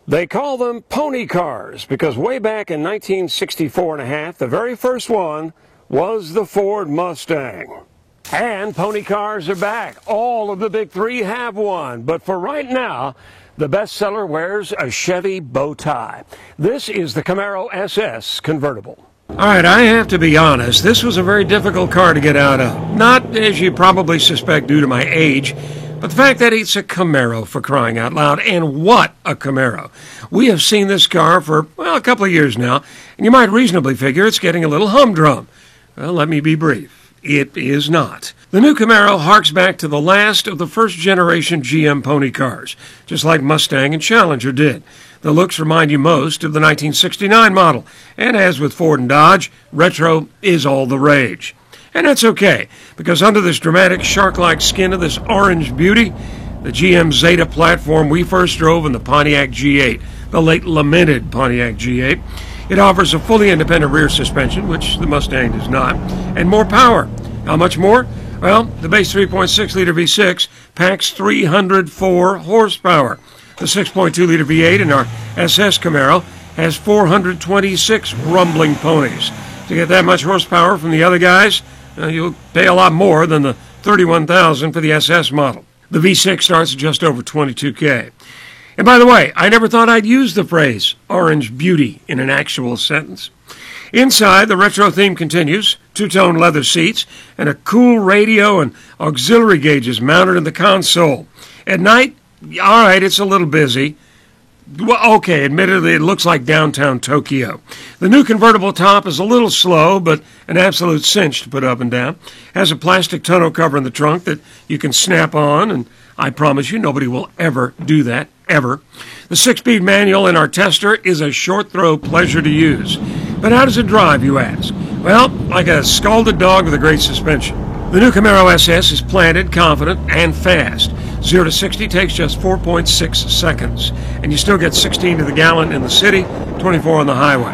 They call them pony cars because way back in 1964 and a half, the very first one was the Ford Mustang. And pony cars are back. All of the big three have one. But for right now, the bestseller wears a Chevy bow tie. This is the Camaro SS convertible. All right, I have to be honest, this was a very difficult car to get out of. Not, as you probably suspect, due to my age, but the fact that it's a Camaro, for crying out loud. And what a Camaro. We have seen this car for, well, a couple of years now, and you might reasonably figure it's getting a little humdrum. Well, let me be brief. It is not. The new Camaro harks back to the last of the first-generation GM pony cars, just like Mustang and Challenger did. The looks remind you most of the 1969 model, and as with Ford and Dodge, retro is all the rage. And that's okay, because under this dramatic shark-like skin of this orange beauty, the GM Zeta platform we first drove in the Pontiac G8, the late lamented Pontiac G8, it offers a fully independent rear suspension, which the Mustang does not, and more power. How much more? Well, the base 3.6-liter V6 packs 304 horsepower. The 6.2-liter V8 in our SS Camaro has 426 rumbling ponies. To get that much horsepower from the other guys, you'll pay a lot more than the $31,000 for the SS model. The V6 starts at just over $22,000. And by the way, I never thought I'd use the phrase orange beauty in an actual sentence. Inside, the retro theme continues, two-tone leather seats, and a cool radio and auxiliary gauges mounted in the console. At night, all right, it's a little busy. Well, okay, admittedly, it looks like downtown Tokyo. The new convertible top is a little slow, but an absolute cinch to put up and down. Has a plastic tonneau cover in the trunk that you can snap on, and I promise you nobody will ever do that, ever. The 6-speed manual in our tester is a short-throw pleasure to use. But how does it drive, you ask? Well, like a scalded dog with a great suspension. The new Camaro SS is planted, confident, and fast. 0 to 60 takes just 4.6 seconds, and you still get 16 to the gallon in the city, 24 on the highway.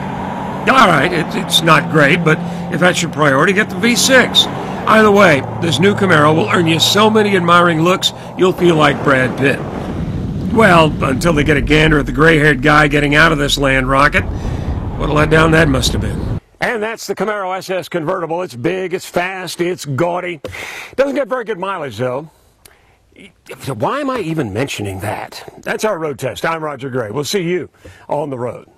All right, it's not great, but if that's your priority, get the V6. Either way, this new Camaro will earn you so many admiring looks, you'll feel like Brad Pitt. Well, until they get a gander at the gray-haired guy getting out of this land rocket. What a letdown that must have been. And that's the Camaro SS convertible. It's big, it's fast, it's gaudy. Doesn't get very good mileage, though. Why am I even mentioning that? That's our road test. I'm Roger Gray. We'll see you on the road.